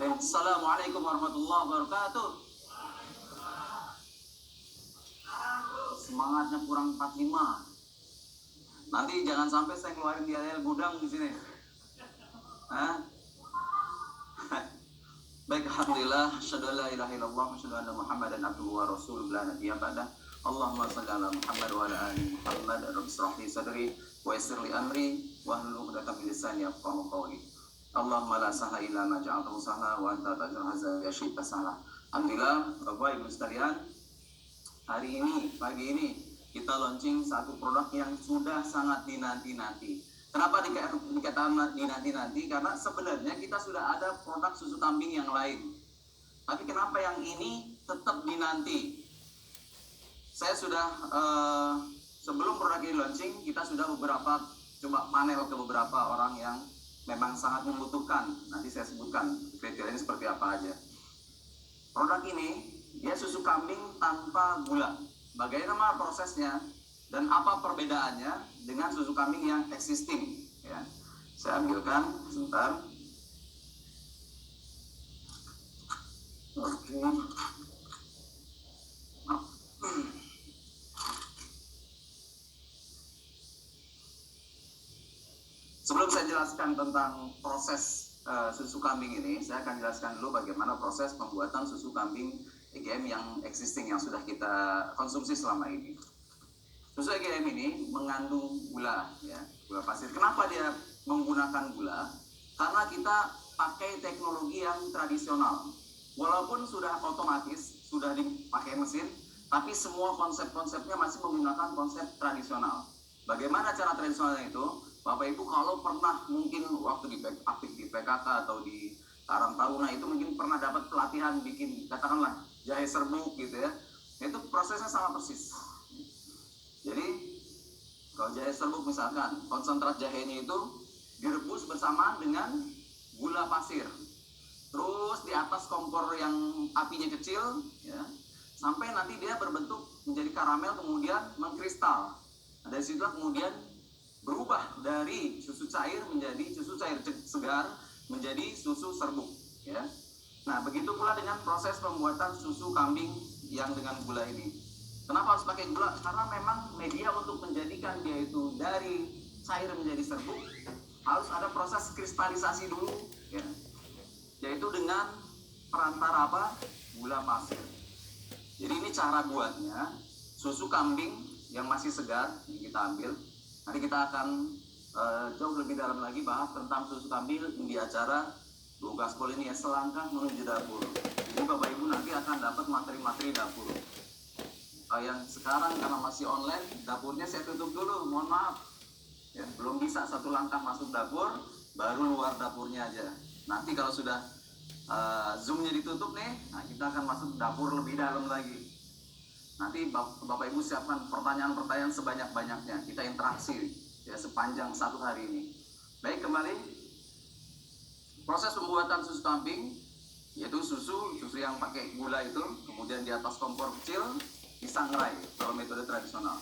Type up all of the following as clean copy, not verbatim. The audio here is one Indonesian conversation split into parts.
Assalamualaikum warahmatullahi wabarakatuh. Semangatnya kurang 45. Nanti jangan sampai saya keluarin di area gudang di sini. Baik, alhamdulillah, asyhadu an la ilaha illallah, asyhadu anna Muhammadan abduhu wa rasuluhu la nabiyya ba'dah. Allahumma shalli ala Muhammad wa ala ali Muhammad. Rabbi shrah li sadri wa yassir li amri wahlul 'uqdatam min lisani yafqahu qawli. Allahumma la sahla illa ma ja'altahu sahla wa anta taj'alul hazana ya syi'ta sahla. Alhamdulillah, Bapak Ibu sekalian, hari ini, pagi ini kita launching satu produk yang sudah sangat dinanti-nanti. Kenapa dikatakan dinanti-nanti? Karena sebenarnya kita sudah ada produk susu kambing yang lain. Tapi kenapa yang ini tetap dinanti? Saya sudah, sebelum produk ini launching, kita sudah coba panel ke beberapa orang yang memang sangat membutuhkan. Nanti saya sebutkan kriterianya seperti apa aja. Produk ini, dia susu kambing tanpa gula. Bagaimana prosesnya dan apa perbedaannya dengan susu kambing yang existing? Ya, saya ambilkan sebentar. Oke. Sebelum saya jelaskan tentang proses susu kambing ini, saya akan jelaskan dulu bagaimana proses pembuatan susu kambing EGM yang existing yang sudah kita konsumsi selama ini. Susu EGM ini mengandung gula, ya, gula pasir. Kenapa dia menggunakan gula? Karena kita pakai teknologi yang tradisional. Walaupun sudah otomatis, sudah dipakai mesin, tapi semua konsep-konsepnya masih menggunakan konsep tradisional. Bagaimana cara tradisionalnya itu? Bapak Ibu kalau pernah mungkin waktu aktif di PKK atau di Karang Taruna itu mungkin pernah dapat pelatihan bikin katakanlah jahe serbuk gitu ya. Itu prosesnya sama persis. Jadi kalau jahe serbuk misalkan konsentrat jahenya itu direbus bersama dengan gula pasir. Terus di atas kompor yang apinya kecil ya, sampai nanti dia berbentuk menjadi karamel kemudian mengkristal. Dari situlah kemudian berubah dari susu cair menjadi susu cair segar menjadi susu serbuk ya. Nah, begitu pula dengan proses pembuatan susu kambing yang dengan gula ini. Kenapa harus pakai gula? Karena memang media untuk menjadikan dia itu dari cair menjadi serbuk harus ada proses kristalisasi dulu ya. Yaitu dengan perantara apa? Gula pasir. Jadi ini cara buatnya. Susu kambing yang masih segar ini kita ambil. Nanti kita akan jauh lebih dalam lagi bahas tentang susu kambing di acara Bu Gaspol ini ya, selangkah menuju dapur. Jadi Bapak Ibu nanti akan dapat materi-materi dapur. Yang sekarang karena masih online, dapurnya saya tutup dulu, mohon maaf. Ya, belum bisa satu langkah masuk dapur, baru luar dapurnya aja. Nanti kalau sudah Zoom-nya ditutup nih, nah kita akan masuk dapur lebih dalam lagi. Nanti Bapak Ibu siapkan pertanyaan-pertanyaan sebanyak-banyaknya. Kita interaksi ya sepanjang satu hari ini. Baik, kembali. Proses pembuatan susu kambing yaitu susu yang pakai gula itu, kemudian di atas kompor kecil disangrai kalau metode tradisional.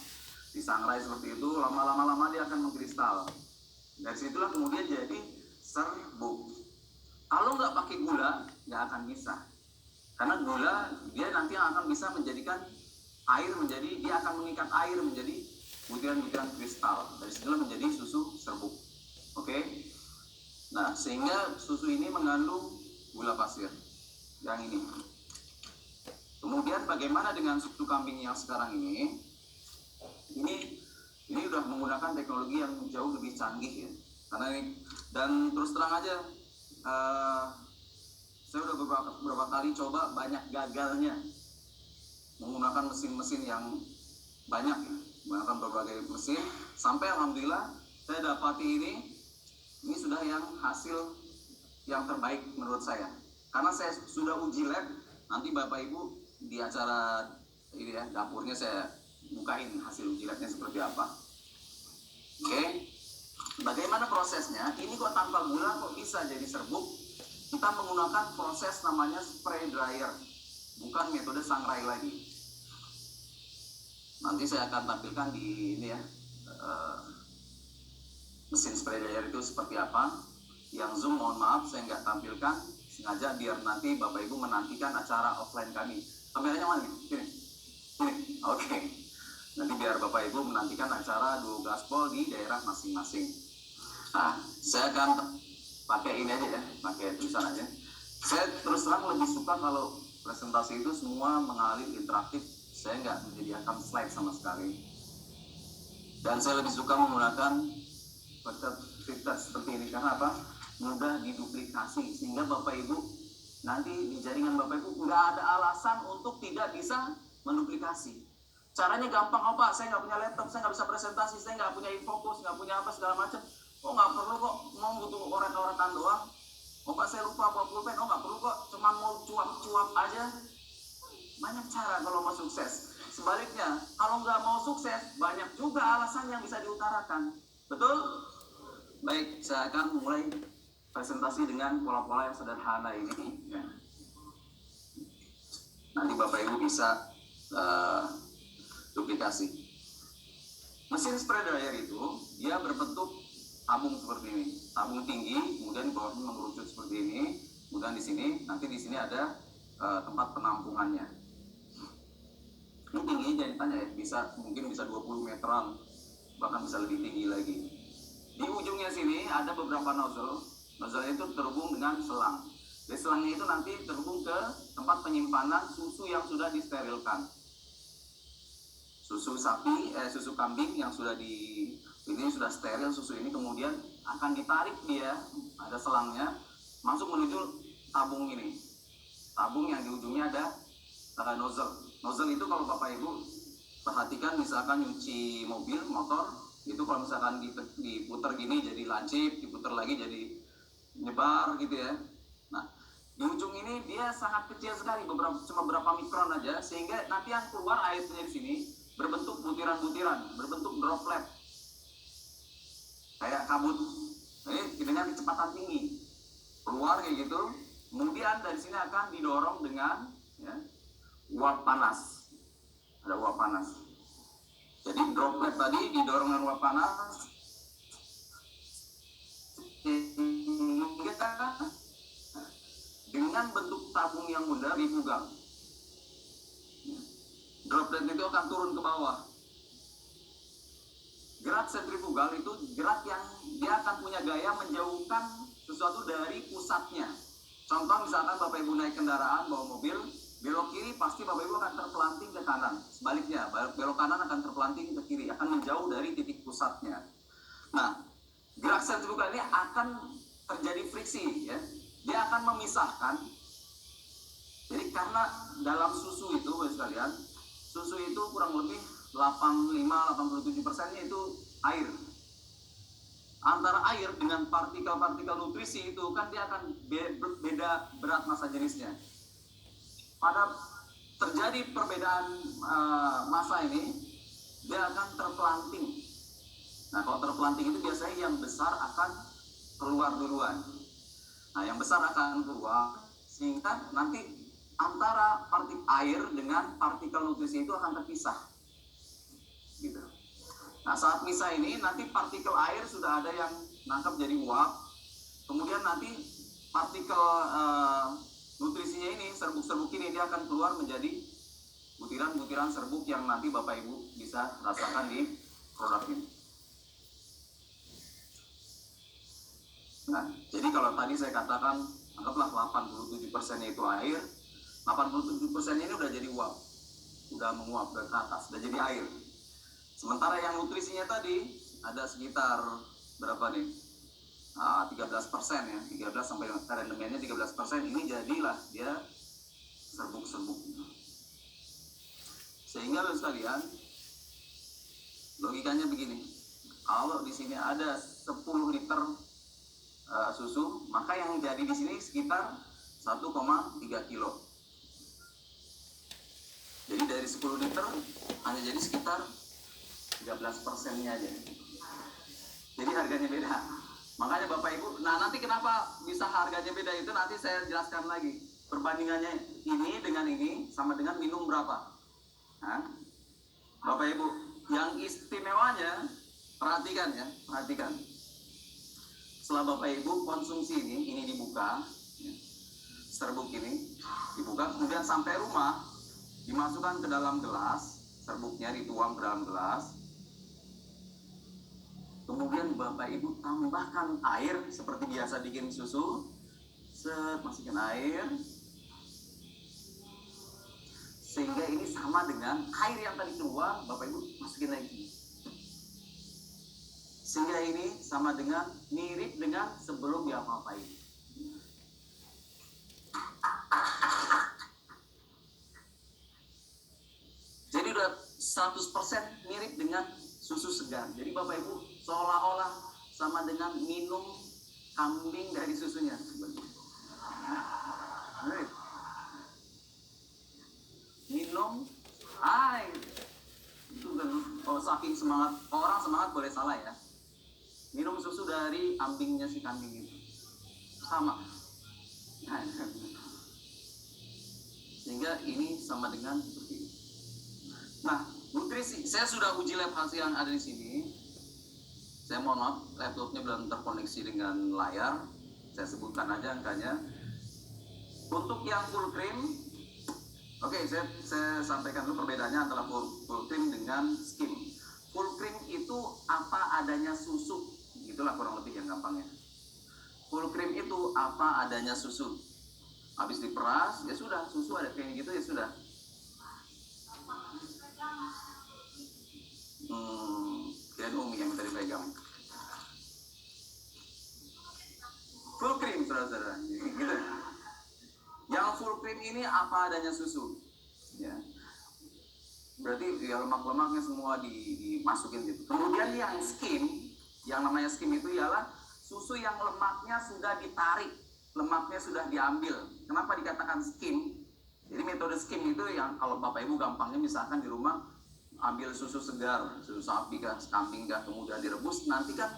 Disangrai seperti itu, lama-lama dia akan mengkristal. Dari situlah kemudian jadi serbuk. Kalau nggak pakai gula, nggak akan bisa. Karena gula dia nanti akan bisa menjadikan air dia akan mengikat air menjadi butiran-butiran kristal. Dari situlah menjadi susu serbuk. Oke? Nah, sehingga susu ini mengandung gula pasir yang ini. Kemudian bagaimana dengan susu kambing yang sekarang ini? Ini udah menggunakan teknologi yang jauh lebih canggih ya. Karena ini, dan terus terang aja, saya udah beberapa kali coba, banyak gagalnya menggunakan mesin-mesin yang banyak ya, menggunakan berbagai mesin sampai alhamdulillah saya dapati ini sudah yang hasil yang terbaik menurut saya. Karena saya sudah uji lab, nanti Bapak Ibu di acara ini ya dapurnya saya bukain hasil uji labnya seperti apa. Oke. Bagaimana prosesnya? Ini kok tanpa gula kok bisa jadi serbuk? Kita menggunakan proses namanya spray dryer, bukan metode sangrai lagi. Nanti saya akan tampilkan di ini ya, mesin spray dryer itu seperti apa. Yang Zoom mohon maaf saya nggak tampilkan, sengaja biar nanti Bapak Ibu menantikan acara offline kami. Kameranya mana nih? Sini. Oke. Nanti biar Bapak Ibu menantikan acara duo gaspol di daerah masing-masing. Nah, saya akan pakai ini aja ya, pakai tulisan aja. Saya terus terang lebih suka kalau presentasi itu semua mengalir interaktif. Saya nggak menyediakan slide sama sekali. Dan saya lebih suka menggunakan fitur seperti ini karena apa? Mudah diduplikasi sehingga Bapak Ibu nanti di jaringan Bapak Ibu nggak ada alasan untuk tidak bisa menduplikasi. Caranya gampang, oh Pak, saya nggak punya laptop, saya nggak bisa presentasi, saya nggak punya infocus, nggak punya apa segala macam. Oh nggak perlu kok, mau butuh orang-orang doang. Oh Pak, saya lupa bawa pulpen, oh nggak perlu kok, cuma mau cuap-cuap aja. Banyak cara kalau mau sukses. Sebaliknya, kalau nggak mau sukses, banyak juga alasan yang bisa diutarakan. Betul? Baik, saya akan mulai presentasi dengan pola-pola yang sederhana ini. Ya. Nanti Bapak Ibu bisa duplikasi. Mesin spray dryer itu dia berbentuk tabung seperti ini, tabung tinggi, kemudian di bawahnya mengerucut seperti ini, kemudian di sini, nanti di sini ada tempat penampungannya. Ini tinggi, jadi tanya ya, mungkin bisa 20 meteran, bahkan bisa lebih tinggi lagi. Di ujungnya sini ada beberapa nozzle itu terhubung dengan selang. Di selangnya itu nanti terhubung ke tempat penyimpanan susu yang sudah disterilkan. Susu kambing yang sudah ini sudah steril, susu ini kemudian akan ditarik dia, ada selangnya, masuk menuju tabung ini. Tabung yang di ujungnya ada nozzle. Nozzle itu kalau Bapak Ibu perhatikan, misalkan nyuci mobil, motor, itu kalau misalkan diputar gini jadi lancip, diputar lagi jadi nyebar gitu ya. Nah, di ujung ini dia sangat kecil sekali, cuma berapa mikron aja, sehingga nanti yang keluar airnya di sini berbentuk butiran-butiran, berbentuk droplet, kayak kabut. Ini dengan kecepatan tinggi keluar kayak gitu. Kemudian dari sini akan didorong dengan uap panas. Ada uap panas. Jadi droplet tadi didorong dengan uap panas sehingga dengan bentuk tabung yang mudah dipegang. Droplet itu akan turun ke bawah. Gerak sentrifugal itu gerak yang dia akan punya gaya menjauhkan sesuatu dari pusatnya. Contoh misalkan Bapak Ibu naik kendaraan, bawa mobil, belok kiri pasti Bapak Ibu akan terpelanting ke kanan. Sebaliknya, belok kanan akan terpelanting ke kiri, akan menjauh dari titik pusatnya. Nah, gerak sentrifugal ini akan terjadi friksi, ya. Dia akan memisahkan. Jadi karena dalam susu itu, sekalian, susu itu kurang lebih 85-87% itu air. Antara air dengan partikel-partikel nutrisi itu kan dia akan beda berat massa jenisnya. Pada terjadi perbedaan massa ini, dia akan terpelanting. Nah, kalau terpelanting itu biasanya yang besar akan keluar duluan. Nah, yang besar akan keluar sehingga nanti antara partikel air dengan partikel nutrisi itu akan terpisah. Gitu. Nah, saat misah ini nanti partikel air sudah ada yang nangkap jadi uap. Kemudian nanti partikel nutrisinya ini, serbuk-serbuk ini dia akan keluar menjadi butiran-butiran serbuk yang nanti Bapak Ibu bisa rasakan di produk ini. Nah, jadi kalau tadi saya katakan anggaplah 87% itu air, 87% ini udah jadi uap, udah menguap ke atas, udah jadi air. Sementara yang nutrisinya tadi ada sekitar berapa nih? 13% ya, 13 sampai rendemennya 13%, ini jadilah dia serbuk-serbuk. Sehingga sekalian, logikanya begini, kalau di sini ada 10 liter susu, maka yang jadi di sini sekitar 1,3 kilo. Jadi dari 10 liter hanya jadi sekitar 13%-nya aja. Jadi harganya beda. Makanya Bapak Ibu, nah nanti kenapa bisa harganya beda itu nanti saya jelaskan lagi. Perbandingannya ini dengan ini sama dengan minum berapa. Nah, Bapak Ibu, yang istimewanya perhatikan ya, perhatikan. Setelah Bapak Ibu konsumsi ini dibuka, ya. serbuk ini dibuka, kemudian sampai rumah dimasukkan ke dalam gelas, serbuknya dituang ke dalam gelas, kemudian Bapak Ibu tambahkan air seperti biasa bikin susu, masukin air, sehingga ini sama dengan air yang tadi keluar, Bapak Ibu masukin lagi, sehingga ini sama dengan, mirip dengan sebelum diapa-apain. Jadi udah 100% mirip dengan susu segar. Jadi Bapak Ibu seolah-olah sama dengan minum kambing dari susunya. Minum air. Itu kan, saking semangat, orang semangat boleh salah ya. Minum susu dari ambingnya si kambing itu. Sama. Sehingga ini sama dengan seperti ini. Nah, nutrisi, saya sudah uji lab hasil yang ada di sini. Saya mohon maaf, laptopnya belum terkoneksi dengan layar. Saya sebutkan aja angkanya. Untuk yang full cream, oke, saya sampaikan dulu perbedaannya antara full cream dengan skim. Full cream itu apa adanya susu, itulah kurang lebih yang gampangnya. Full cream itu apa adanya susu. Habis diperas, ya sudah, susu ada kayak gitu ya sudah. Dan Umi yang tadi pegang. Full cream, saudara-saudara. Gitu. Yang full cream ini apa adanya susu. Ya. Berarti ya lemak-lemaknya semua dimasukin gitu. Kemudian yang skim, yang namanya skim itu ialah susu yang lemaknya sudah ditarik, lemaknya sudah diambil. Kenapa dikatakan skim? Jadi metode skim itu yang kalau Bapak Ibu gampangnya misalkan di rumah ambil susu segar, susu sapi kah, kambing kah, kemudian direbus, nanti kan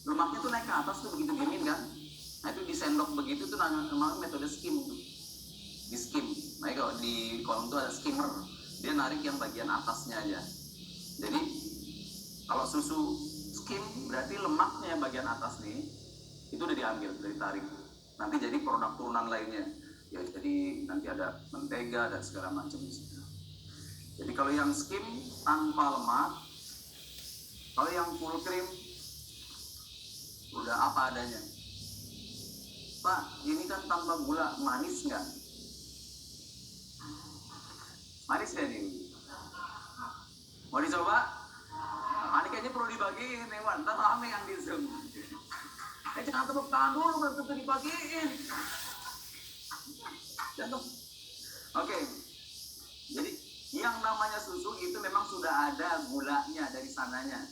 lemaknya tuh naik ke atas tuh begitu dingin kan. Nah itu disendok begitu tuh namanya metode skim tuh. Di skim. Nah kalau di kolom tuh ada skimmer. Dia narik yang bagian atasnya aja. Jadi kalau susu skim berarti lemaknya bagian atas nih itu udah diambil, udah ditarik. Nanti jadi produk turunan lainnya. Ya jadi nanti ada mentega dan segala macam di situ. Jadi kalau yang skim tanpa lemak, kalau yang full cream udah apa adanya. Pak, ini kan tanpa gula, manis nggak? Manis nggak ini? Mau dicoba? Ini kayaknya perlu dibagiin, Ewan. Ntar rame yang di Zoom. Jangan tepuk tangan dulu, belum tentu dibagiin. Oke. Jadi yang namanya susu itu memang sudah ada gulanya dari sananya.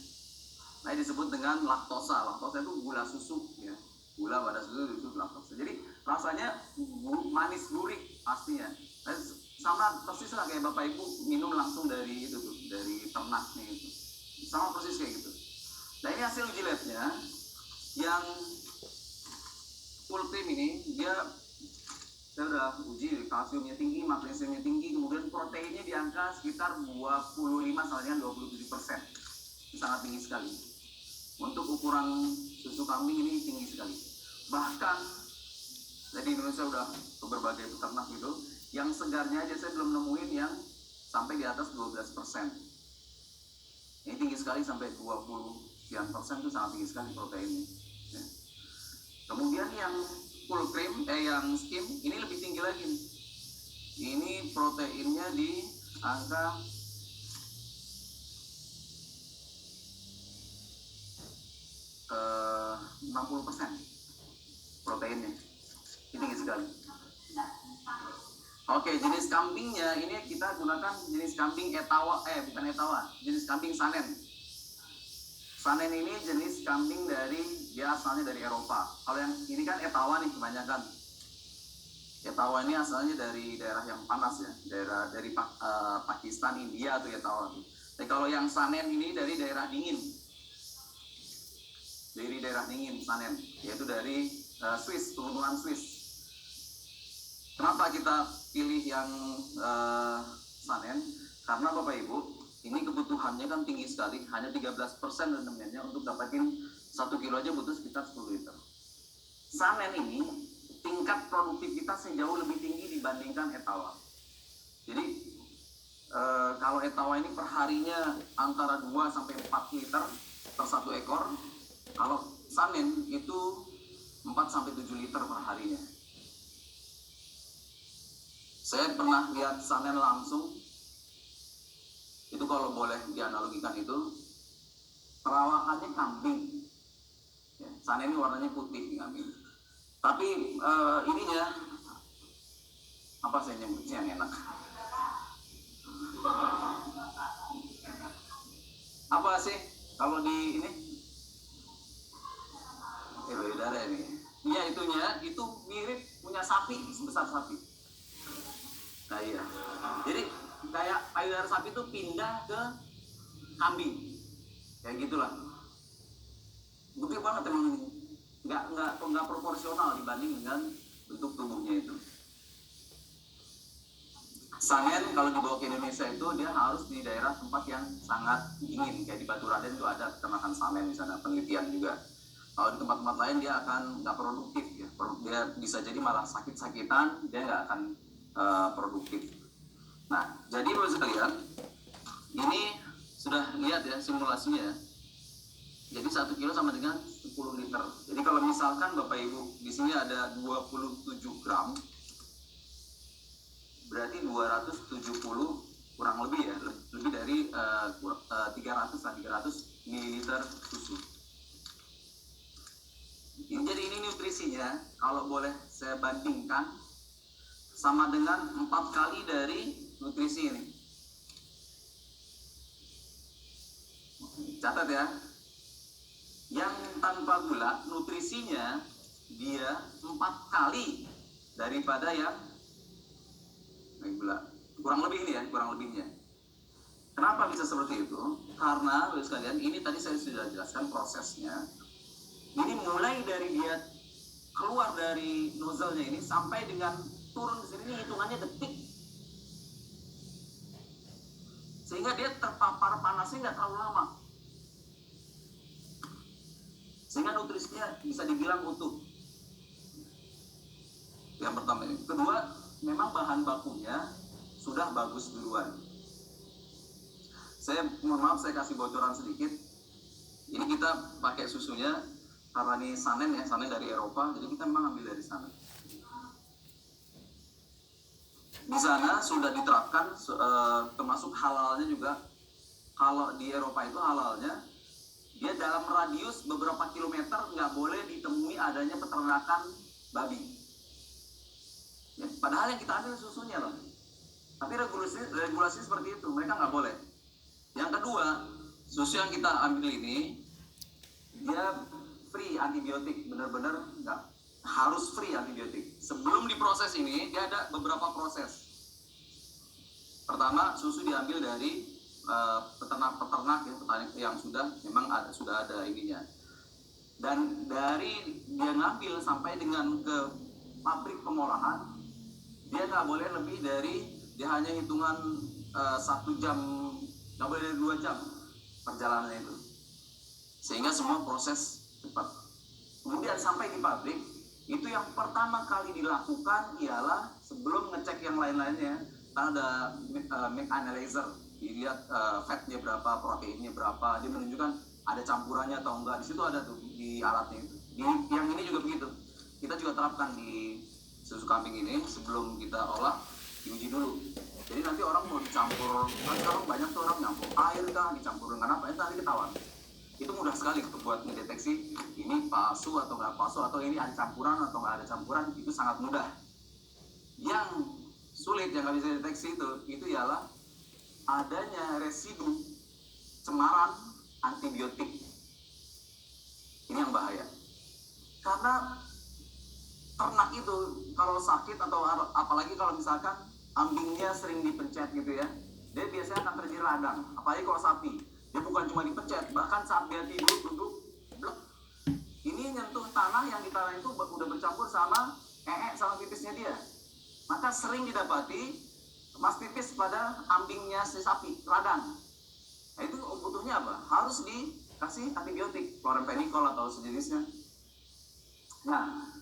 Nah, disebut dengan laktosa. Laktosa itu gula susu, ya. Gula pada susu itu laktosa. Jadi rasanya manis gurih pastinya. Sama persis lah kayak Bapak Ibu minum langsung dari itu tuh, dari ternaknya itu. Sama persis kayak gitu. Nah ini hasil uji labnya yang full cream ini dia saya udah uji kalsiumnya tinggi, magnesiumnya tinggi, kemudian proteinnya di angka sekitar 25 sampai dengan 27%. Sangat tinggi sekali. Untuk ukuran susu kambing ini tinggi sekali. Bahkan di Indonesia udah ke berbagai peternak gitu, yang segarnya aja saya belum nemuin yang sampai di atas 12%. Ini tinggi sekali sampai 20% itu sangat tinggi sekali proteinnya. Ya. Kemudian yang full cream, yang skim ini lebih tinggi lagi nih. Ini proteinnya di angka 60% proteinnya. Ini tinggi sekali. Oke, jenis kambingnya ini kita gunakan jenis kambing bukan etawa, jenis kambing sanen. Sanen ini jenis kambing dia asalnya dari Eropa. Kalau yang ini kan etawa nih kebanyakan. Etawa ini asalnya dari daerah yang panas ya, dari Pakistan, India tuh etawa. Tapi kalau yang sanen ini dari daerah dingin. Dari daerah dingin sanen, yaitu dari Swiss, turunan Swiss. Kenapa kita pilih yang sanen? Karena Bapak Ibu, ini kebutuhannya kan tinggi sekali, hanya 13% rendemennya untuk dapatin 1 kilo aja butuh sekitar 10 liter. Sanen ini tingkat produktivitas yang jauh lebih tinggi dibandingkan etawa. Jadi kalau etawa ini perharinya antara 2 sampai 4 liter per 1 ekor. Kalau sanen itu 4 sampai 7 liter per harinya. Saya pernah lihat sanen langsung. Itu kalau boleh dianalogikan itu perawakannya kambing. Ya, sanen ini warnanya putih nih kambing. Tapi ininya apa saya nyebutnya yang enak? Apa sih kalau di ini darah ini ya, itunya itu mirip punya sapi, sebesar sapi. Nah iya, jadi kayak payudara sapi itu pindah ke kambing kayak gitulah, gede banget emang ini, nggak proporsional dibanding dengan bentuk tubuhnya itu. Sanen kalau dibawa ke Indonesia itu dia harus di daerah tempat yang sangat dingin, kayak di Batu Raden itu ada peternakan sanen di sana, penelitian juga. Kalau di tempat-tempat lain dia akan nggak produktif ya, dia bisa jadi malah sakit-sakitan, dia nggak akan produktif. Nah, jadi bapak sekalian, ini sudah lihat ya simulasinya. Jadi 1 kilo sama dengan 10 liter. Jadi kalau misalkan Bapak Ibu di sini ada 27 gram, berarti 270 kurang lebih ya, lebih dari 300 ml susu. Jadi ini nutrisinya kalau boleh saya bandingkan sama dengan 4 kali dari nutrisi ini. Catat ya, yang tanpa gula nutrisinya dia 4 kali daripada yang gula. Kurang lebih ini ya, kurang lebihnya. Kenapa bisa seperti itu? Karena Bapak sekalian, ini tadi saya sudah jelaskan prosesnya. Ini mulai dari dia keluar dari nozzle-nya ini sampai dengan turun ke sini, hitungannya detik. Sehingga dia terpapar panasnya nggak terlalu lama. Sehingga nutrisinya bisa dibilang utuh. Yang pertama ini. Kedua, memang bahan bakunya sudah bagus duluan. Saya mohon maaf, saya kasih bocoran sedikit. Ini kita pakai susunya karena ini sanen ya, sanen dari Eropa, jadi kita memang ambil dari sana. Di sana sudah diterapkan termasuk halalnya juga. Kalau di Eropa itu halalnya, dia dalam radius beberapa kilometer nggak boleh ditemui adanya peternakan babi. Ya, padahal yang kita ambil susunya loh. Tapi regulasi seperti itu, mereka nggak boleh. Yang kedua, susu yang kita ambil ini dia free antibiotik, benar-benar nggak harus free antibiotik. Sebelum diproses ini dia ada beberapa proses. Pertama, susu diambil dari peternak yang sudah ada ininya. Dan dari dia ngambil sampai dengan ke pabrik pengolahan, dia nggak boleh lebih dari, dia hanya hitungan 1 jam, nggak boleh dari 2 jam perjalanannya itu, sehingga semua proses cepat. Kemudian sampai di pabrik, itu yang pertama kali dilakukan ialah sebelum ngecek yang lain-lainnya, ada milk analyzer, dilihat fatnya berapa, proteinnya berapa, dia menunjukkan ada campurannya atau enggak. Di situ ada tuh di alatnya itu. Yang ini juga begitu. Kita juga terapkan di susu kambing ini, sebelum kita olah diuji dulu. Jadi nanti orang mau dicampur, kan sekarang banyak tuh orang nyampur air kah, dicampur dengan apa, itu nanti ketahuan. Itu mudah sekali untuk buat mendeteksi ini palsu atau nggak palsu, atau ini ada campuran atau nggak ada campuran, itu sangat mudah. Yang sulit yang nggak bisa deteksi itu ialah adanya residu cemaran antibiotik. Ini yang bahaya. Karena ternak itu kalau sakit atau apalagi kalau misalkan ambingnya sering dipencet gitu ya, dia biasanya akan terjadi radang. Apalagi kalau sapi, dia bukan cuma dipencet, bahkan saat dia tidur duduk blek, ini nyentuh tanah, yang di tanah itu udah bercampur sama sama pipisnya dia, maka sering didapati mas pipis pada ambingnya si sapi, radang. Nah itu butuhnya apa? Harus dikasih antibiotik, chloramphenicol atau sejenisnya. Nah,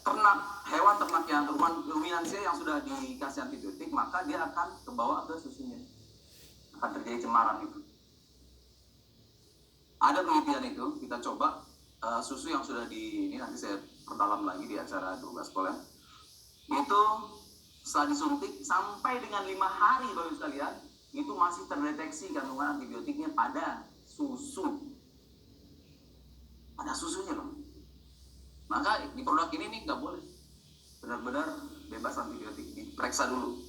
ternak, hewan ternak yang ruminansia yang sudah dikasih antibiotik, maka dia akan kebawa ke susunya, akan terjadi cemaran itu. Ada penelitian itu, kita coba susu yang sudah ini nanti saya perdalam lagi di acara 12 Pol ya. Itu setelah disuntik sampai dengan 5 hari Bapak sekalian, itu masih terdeteksi kandungan antibiotiknya pada susu. Pada susunya loh. Maka di produk ini nih nggak boleh. Benar-benar bebas antibiotik, diperiksa dulu.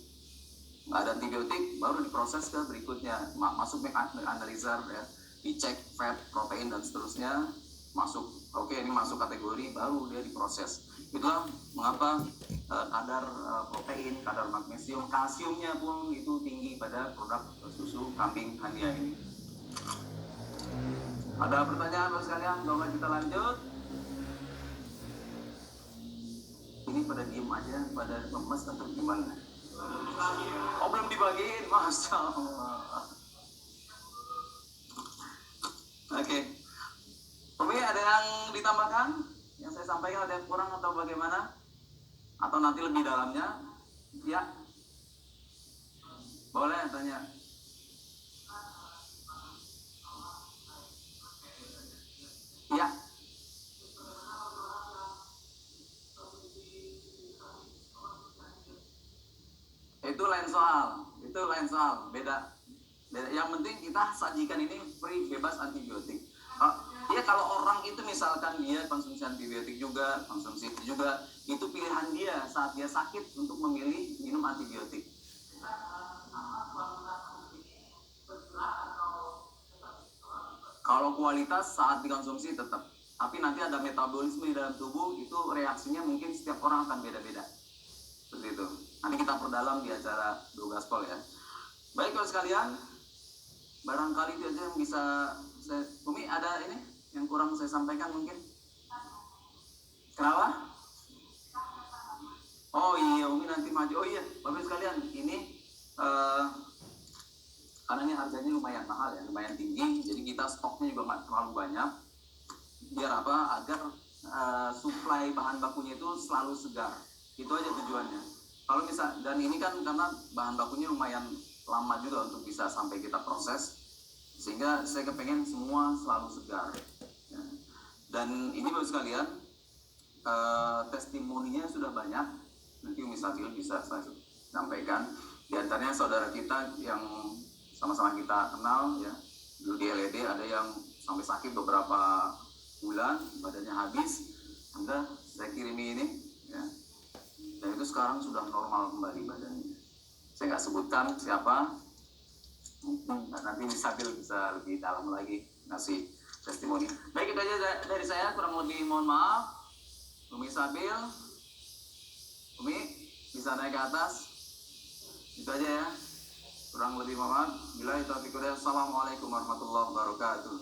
Nggak ada antibiotik, baru diproses ke berikutnya. Masuk analyzer ya, dicek fat, protein dan seterusnya. Masuk, oke ini masuk kategori, baru dia diproses. Itulah mengapa kadar protein, kadar magnesium, kalsiumnya pun itu tinggi pada produk susu kambing Hania ini. Ada pertanyaan Bapak sekalian? Kalau kita lanjut. Ini pada diem aja, pada lemes atau gimana? Oh belum dibagiin, Masya Allah. Oke. Umi ada yang ditambahkan? Yang saya sampaikan ada yang kurang atau bagaimana? Atau nanti lebih dalamnya? Ya. Boleh tanya. Ya. Itu lain soal, beda. Yang penting kita sajikan ini free, bebas antibiotik. Ya kalau orang itu misalkan dia konsumsi antibiotik juga, konsumsi itu juga, itu pilihan dia saat dia sakit untuk memilih minum antibiotik. Kalau kualitas saat dikonsumsi tetap, tapi nanti ada metabolisme di dalam tubuh, itu reaksinya mungkin setiap orang akan beda-beda. Seperti itu. Nanti kita perdalam di acara 12 Pol ya. Baik kalau sekalian, barangkali itu aja yang bisa Umi ada ini yang kurang saya sampaikan mungkin. Kenapa? Oh iya, Umi nanti maju. Oh iya, Bapak sekalian, ini karena ini harganya lumayan mahal ya, lumayan tinggi, jadi kita stoknya juga nggak terlalu banyak. Biar apa? Agar suplai bahan bakunya itu selalu segar. Itu aja tujuannya. Kalau misal, dan ini kan karena bahan bakunya lumayan lama juga untuk bisa sampai kita proses, sehingga saya kepengen semua selalu segar. Ya. Dan ini Bapak sekalian, testimoninya sudah banyak. Nanti Umi Sabil bisa saya sampaikan. Di antaranya saudara kita yang sama-sama kita kenal ya, dulu di LED ada yang sampai sakit beberapa bulan, badannya habis, Anda saya kirimi ini ya. Dan itu sekarang sudah normal kembali badannya. Saya nggak sebutkan siapa, nanti Sabil bisa lebih dalam lagi ngasih testimoni. Baik, itu aja dari saya, kurang lebih mohon maaf. Umi Sabil, Umi bisa naik ke atas, itu aja ya, kurang lebih mohon maaf. Bila itu, assalamualaikum warahmatullahi wabarakatuh.